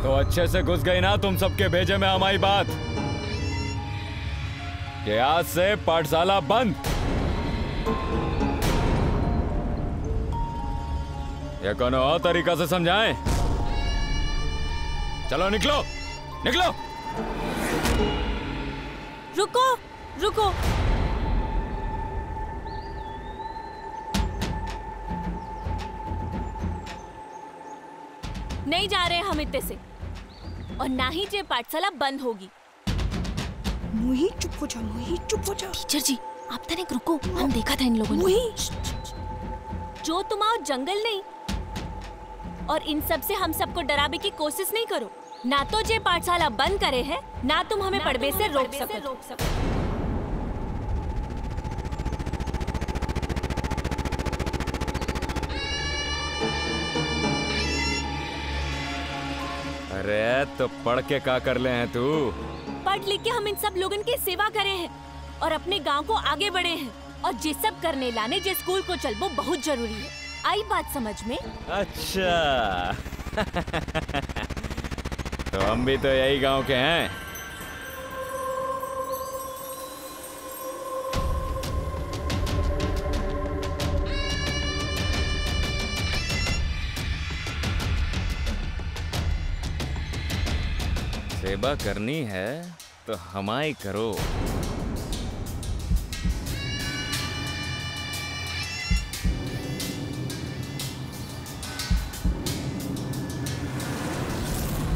तो अच्छे से घुस गई ना तुम सबके भेजे में हमारी बात कि आज से पाठशाला बंद। ये कोनो और तरीका से समझाएं? चलो निकलो निकलो। रुको रुको, नहीं जा रहे हम इतने से, और ना ही ये पाठशाला बंद होगी। मुही चुप हो जा, मुही चुप हो जा। टीचर जी आप तनिक रुको, हम देखा था इन लोगों ने। मुही जो तुम आओ जंगल नहीं, और इन सब से हम सबको डरावे की कोशिश नहीं करो। ना तो ये पाठशाला बंद करे है, ना तुम हमें पढ़ने से रोक सको। अरे तो पढ़ के क्या कर ले हैं तू? पढ़ लिख के हम इन सब लोगों की सेवा करे हैं और अपने गांव को आगे बढ़े हैं, और ये सब करने लाने जे स्कूल को चलबो बहुत जरूरी है। आई बात समझ में? अच्छा तो हम भी तो यही गांव के हैं। सेवा करनी है तो हमारी करो।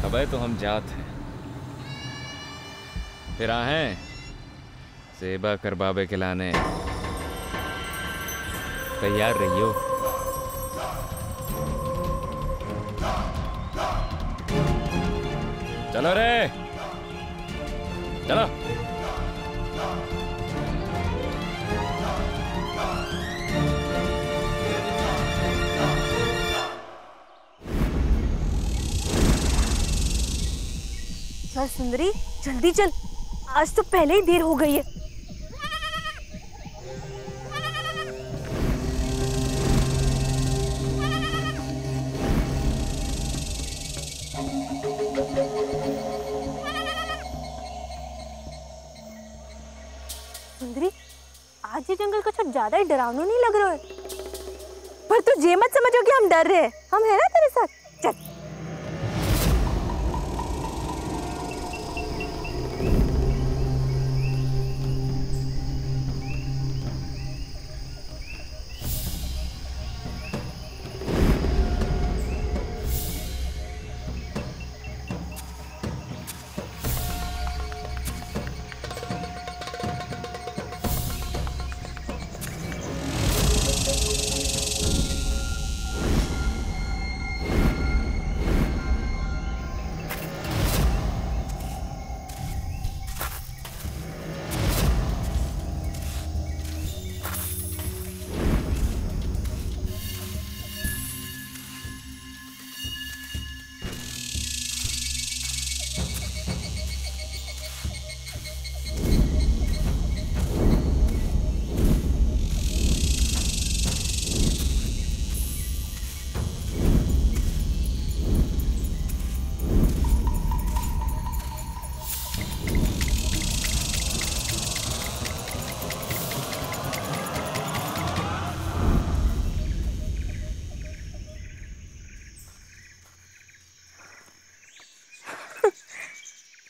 अबे तो हम जात हैं, फिर आहें सेवा कर बाबे के लाने। तैयार रहियो। चलो रे चलो। चल सुंदरी जल्दी चल, आज तो पहले ही देर हो गई है। सुंदरी आज ये जंगल कुछ ज्यादा ही डरावना नहीं लग रहा है, पर तू ये मत समझो कि हम डर रहे हैं, हम है ना तेरे साथ। चल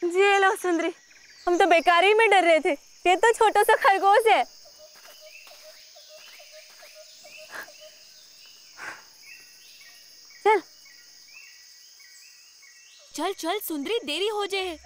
जी लो सुंदरी, हम तो बेकार ही में डर रहे थे, ये तो छोटा सा खरगोश है। चल चल चल सुंदरी, देरी हो जाए।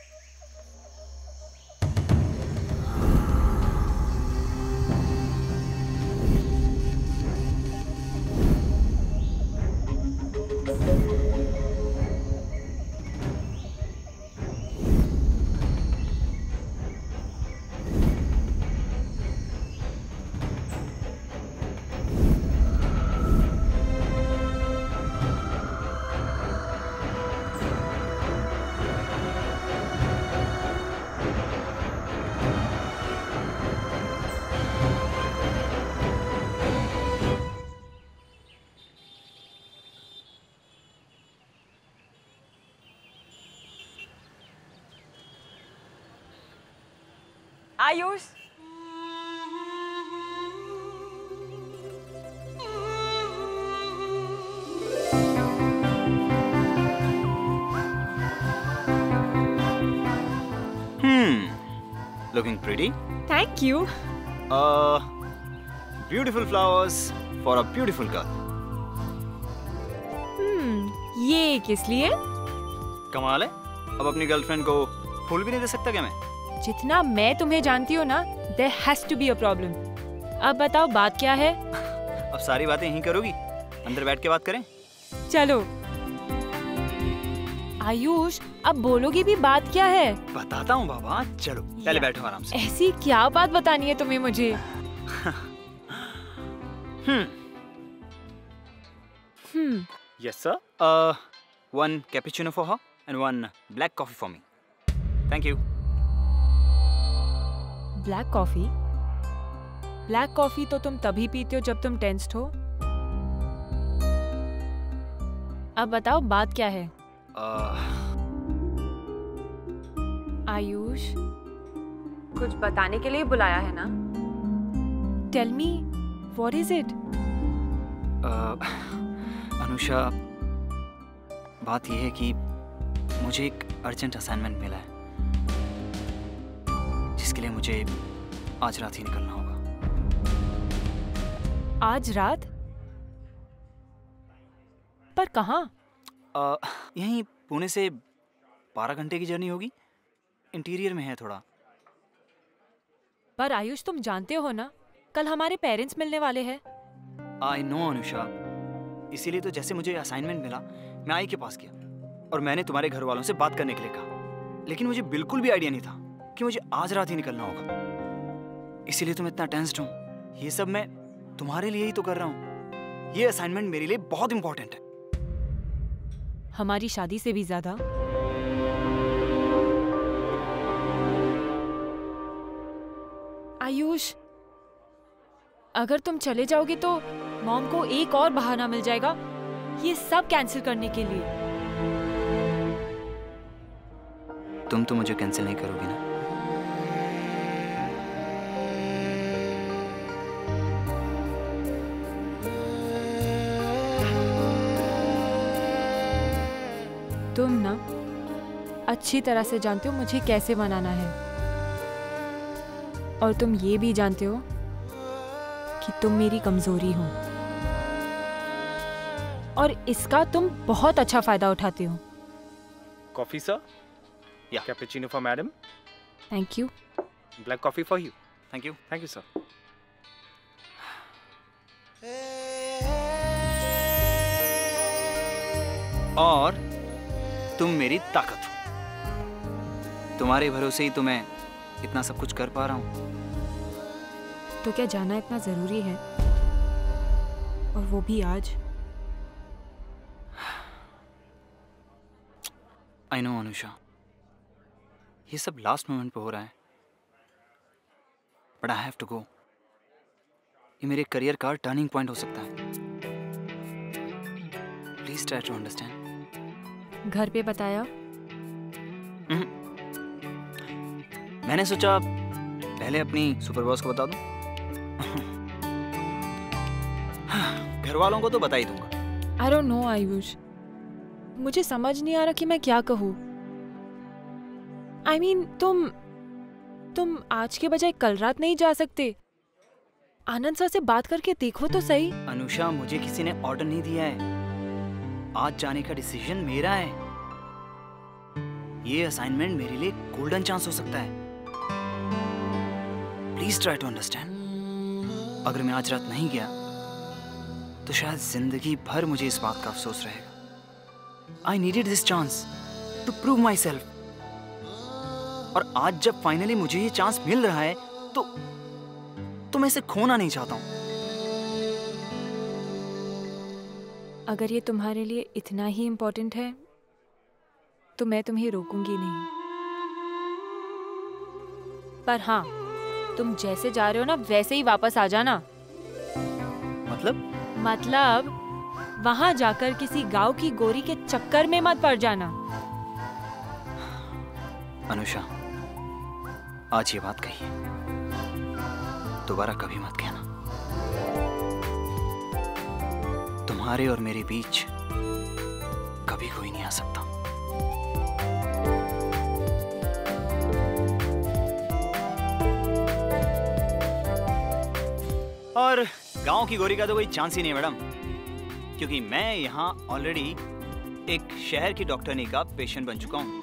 Ayush, Looking pretty. Thank you. Beautiful flowers for a beautiful girl. ये किस लिए? कमाल है, अब अपनी गर्लफ्रेंड को फूल भी नहीं दे सकता क्या मैं? जितना मैं तुम्हें जानती हूँ ना, there has to be a problem. अब बताओ बात क्या है? अब सारी बातें यहीं करोगी? अंदर बैठ के बात करें? चलो। आयुष, अब बोलोगी भी बात क्या है? बताता हूँ बाबा, चलो पहले बैठो आराम से। ऐसी क्या बात बतानी है तुम्हें मुझे? Yes sir. One cappuccino for her and one black coffee for me. Thank you. Black coffee? Black coffee तो तुम तभी पीते हो जब तुम टेंस्ड हो। अब बताओ बात क्या है? आयुष, कुछ बताने के लिए बुलाया है ना? Tell me, what is it? Anusha, बात यह है कि मुझे एक अर्जेंट असाइनमेंट मिला है जिसके लिए मुझे आज रात ही निकलना होगा। आज रात? पर कहाँ? यहीं पुणे से 12 घंटे की जर्नी होगी। इंटीरियर में है थोड़ा। पर आयुष, तुम जानते हो ना, कल हमारे पेरेंट्स मिलने वाले हैं। आई नो अनुषा, इसीलिए तो जैसे मुझे असाइनमेंट मिला मैं आई के पास गया और मैंने तुम्हारे घर वालों से बात करने के लिए कहा, लेकिन मुझे बिल्कुल भी आइडिया नहीं था कि मुझे आज रात ही निकलना होगा। इसीलिए तो मैं इतना टेंस्ड हूँ। ये सब मैं तुम्हारे लिए ही तो कर रहा हूँ। ये असाइनमेंट मेरे लिए बहुत इंपॉर्टेंट है। हमारी शादी से भी ज्यादा? आयुष, अगर तुम चले जाओगे तो मॉम को एक और बहाना मिल जाएगा ये सब कैंसिल करने के लिए। तुम तो मुझे कैंसिल नहीं करोगी ना? तुम ना अच्छी तरह से जानते हो मुझे कैसे मनाना है, और तुम ये भी जानते हो कि तुम मेरी कमजोरी हो, और इसका तुम बहुत अच्छा फायदा उठाते हो। Coffee, sir? Yeah. Cappuccino for madam. Thank you. Black coffee for you. Thank you. Thank you, sir. और तुम मेरी ताकत हो। तुम्हारे भरोसे ही तो मैं इतना सब कुछ कर पा रहा हूँ। तो क्या जाना इतना जरूरी है, और वो भी आज? आई नो अनुषा, ये सब लास्ट मोमेंट पे हो रहा है, but I have to go. ये मेरे करियर का टर्निंग पॉइंट हो सकता है। Please try to understand. घर पे बताया? मैंने सोचा पहले अपनी सुपर बॉस को बता दूं। घर वालों को तो बता ही दूंगा। आई डोंट नो आयुष, मुझे समझ नहीं आ रहा कि मैं क्या कहूँ। I mean, तुम आज के बजाय कल रात नहीं जा सकते? आनंद सर से बात करके देखो तो सही। अनुषा, मुझे किसी ने ऑर्डर नहीं दिया है। आज जाने का डिसीजन मेरा है। ये असाइनमेंट मेरे लिए गोल्डन चांस हो सकता है। Please try to understand. अगर मैं आज रात नहीं गया तो शायद जिंदगी भर मुझे इस बात का अफसोस रहेगा। I needed this chance to prove myself. और आज जब फाइनली मुझे ये चांस मिल रहा है तो मैं इसे खोना नहीं चाहता हूं। अगर ये तुम्हारे लिए इतना ही इम्पोर्टेंट है तो मैं तुम्हें रोकूंगी नहीं। पर हाँ, तुम जैसे जा रहे हो ना वैसे ही वापस आ जाना। मतलब वहां जाकर किसी गांव की गोरी के चक्कर में मत पड़ जाना। अनुषा, आज ये बात कही है, दोबारा कभी मत कहना। तुम्हारे और मेरे बीच कभी कोई नहीं आ सकता। और गांव की गोरी का तो कोई चांस ही नहीं मैडम, क्योंकि मैं यहाँ ऑलरेडी एक शहर की डॉक्टरनी का पेशेंट बन चुका हूँ।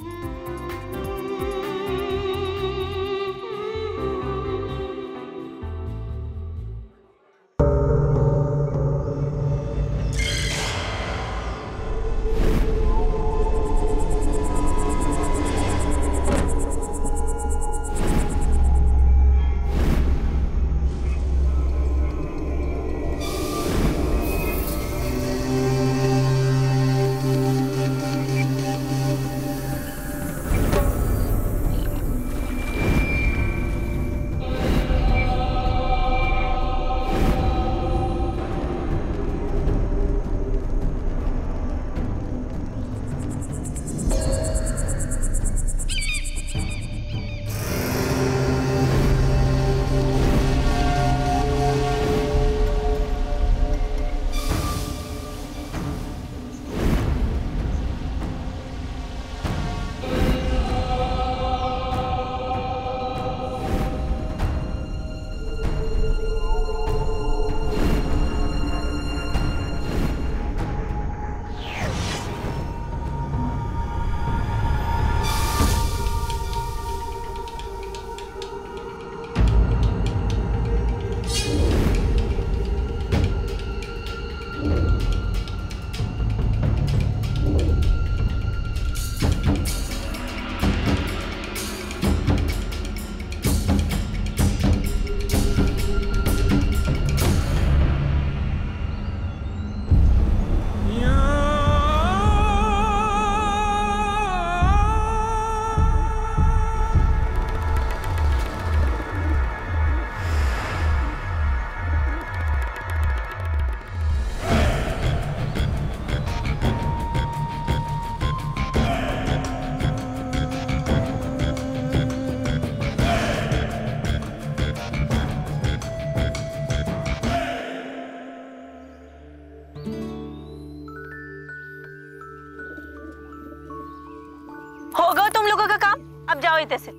से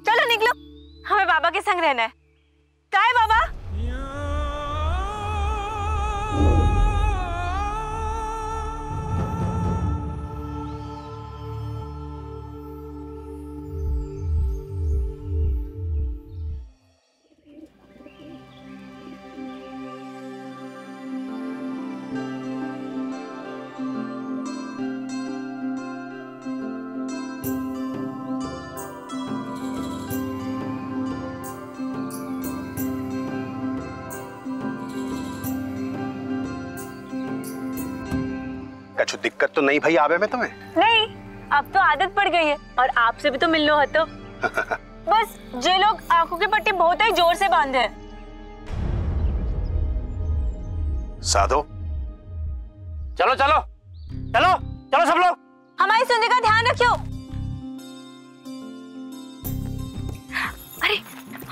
चलो निकलो, हमें बाबा के संग रहना है। क्या है बाबा? कुछ दिक्कत तो नहीं भाई आवे में तुम्हें? नहीं, अब तो आदत पड़ गई है और आपसे भी तो मिलना हो तो बस जे लोग आंखों की पट्टी बहुत ही जोर से बांधे हैं। साधो चलो चलो चलो चलो सब लोग, हमारी सुंदरी का ध्यान रखियो। अरे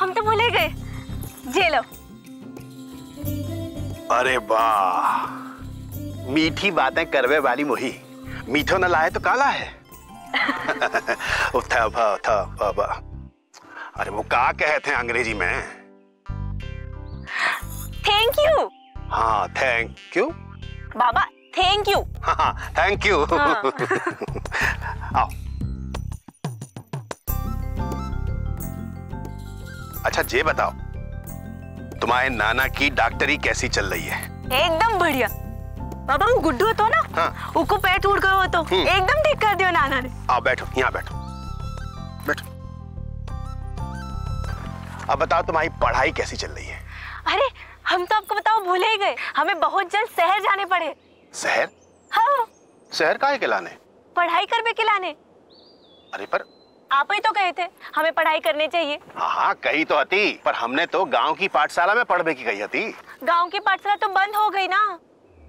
हम तो भूल ही गए, जे लो। अरे वाह, मीठी बातें करवे वाली मोही, मीठो न लाए तो काला है। उठा भा उठा बाबा। अरे वो क्या कहते हैं अंग्रेजी में? Thank you. हाँ थैंक यू बाबा, थैंक यू। हाँ थैंक यू। आओ। अच्छा ये बताओ, तुम्हारे नाना की डॉक्टरी कैसी चल रही है? एकदम बढ़िया बाबा। वो गुड्डू हो तो ना, हाँ। उसको पैर टूट गए हो तो एकदम ठीक कर दियो नाना ने। आओ बैठो, यहाँ बैठो बैठो। अब बताओ तुम्हारी पढ़ाई कैसी चल रही है? अरे हम तो आपको बताओ भूल ही गए, हमें बहुत जल्द शहर जाने पड़े। शहर? हाँ। शहर काहे के लाने? पढ़ाई करने के लाने। अरे पर आप ही तो कहे थे हमें पढ़ाई करनी चाहिए। हाँ कही तो हती, पर हमने तो गांव की पाठशाला में पढ़ने की कही हती। गांव की पाठशाला तो बंद हो गई ना।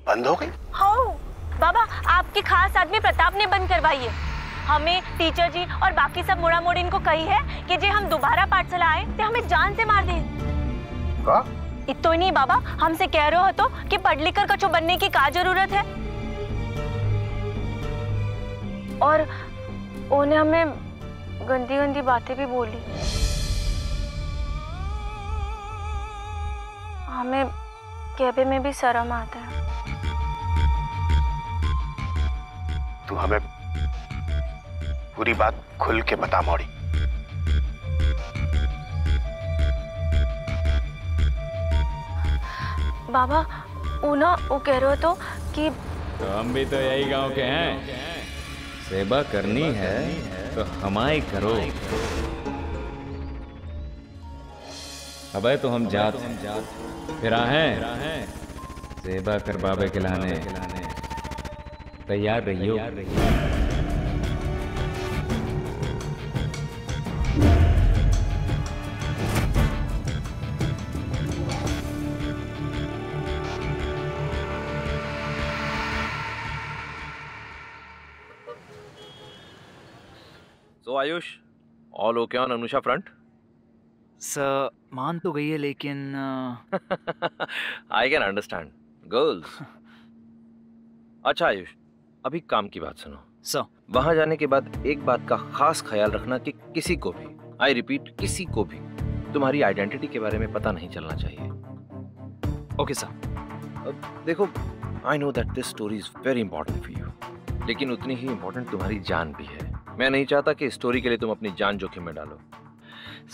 बंद हो गई? हाँ बाबा, आपके खास आदमी प्रताप ने बंद करवाई है। हमें टीचर जी और बाकी सब मोड़ा मोड़ी इनको कही है कि जे हम दोबारा पाठशाला आए तो हमें जान से मार दे। का? इतो ही नहीं बाबा, हमसे कह रहे हो तो कि पढ़ लिख कर कछु बनने की क्या जरूरत है। और उन्हें हमें गंदी गंदी बातें भी बोली। हमें कहने में भी शर्म आता है। तू हमें पूरी बात खुल के बता मौड़ी। बाबा वो कह रहे हो तो कि तो हम भी तो यही गांव के हैं। सेवा करनी है तो हमारी करो। अबे तो हम जात फिर हैं सेवा कर बाबे के लाने। तैयार रहियो। So Ayush, all okay on Anusha front? Sir मान तो गई है लेकिन I can understand. Girls. अच्छा आयुष, अभी काम की बात सुनो। सर वहां जाने के बाद एक बात का खास ख्याल रखना कि किसी को भी, आई रिपीट, किसी को भी तुम्हारी आइडेंटिटी के बारे में पता नहीं चलना चाहिए। Okay sir. देखो, I know that this story is very important for you, लेकिन उतनी ही इंपॉर्टेंट तुम्हारी जान भी है। मैं नहीं चाहता कि स्टोरी के लिए तुम अपनी जान जोखिम में डालो।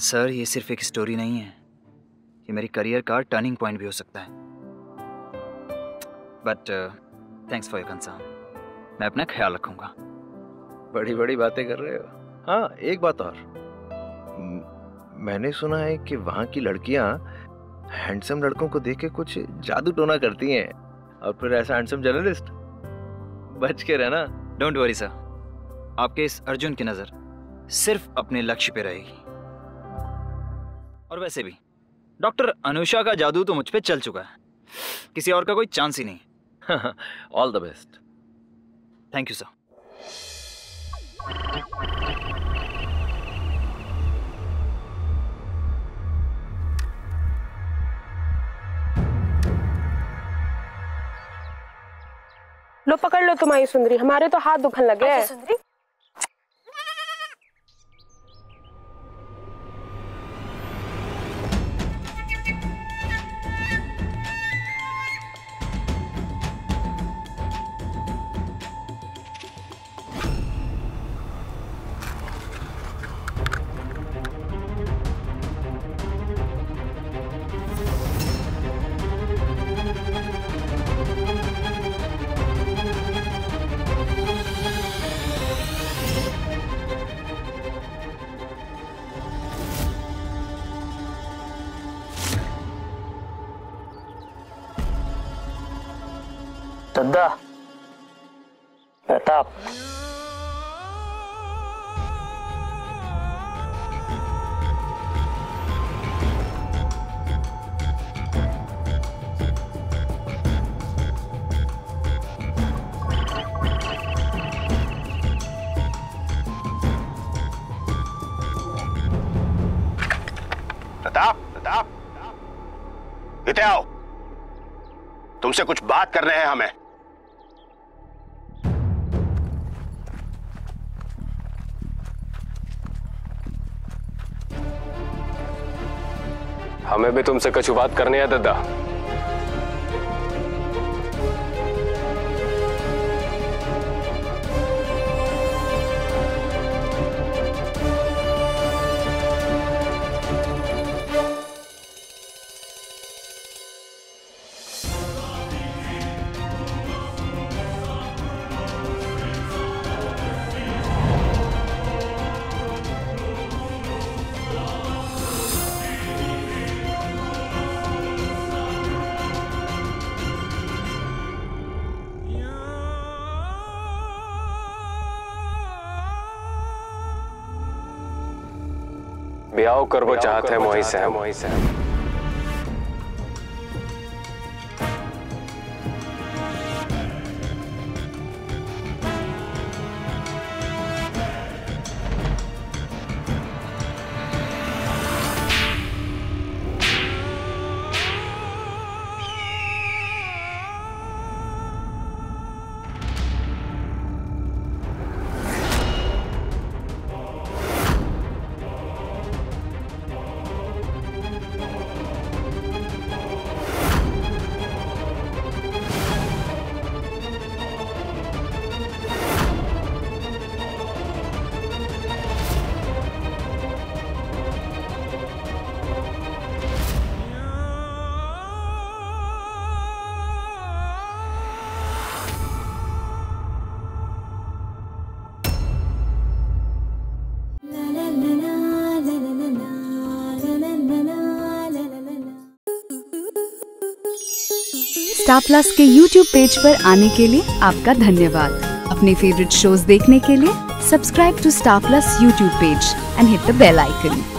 सर ये सिर्फ एक स्टोरी नहीं है, ये मेरी करियर का टर्निंग पॉइंट भी हो सकता है। But thanks for your concern, मैं अपना ख्याल रखूंगा। बड़ी बड़ी बातें कर रहे हो। हाँ, एक बात और, मैंने सुना है कि वहाँ की लड़कियाँ हैंडसम लड़कों को देख के कुछ जादू टोना करती हैं, और फिर ऐसा हैंडसम जर्नलिस्ट, बच के रहना। डोंट वरी सर, आपके इस अर्जुन की नजर सिर्फ अपने लक्ष्य पे रहेगी। और वैसे भी डॉक्टर अनुषा का जादू तो मुझ पे चल चुका है, किसी और का कोई चांस ही नहीं। All the best. Thank you sir. लो पकड़ लो तुम्हारी सुंदरी, हमारे तो हाथ दुखन लगे हैं। सुंदरी दद्दा, प्रताप, प्रताप, इधर आओ, तुमसे कुछ बात करने हैं हमें। हमें भी तुमसे कुछ बात करनी है दादा। ब्याह करबो चाहते हैं मोही से। स्टार प्लस के YouTube पेज पर आने के लिए आपका धन्यवाद। अपने फेवरेट शोज देखने के लिए subscribe to Star Plus YouTube page and hit the bell icon.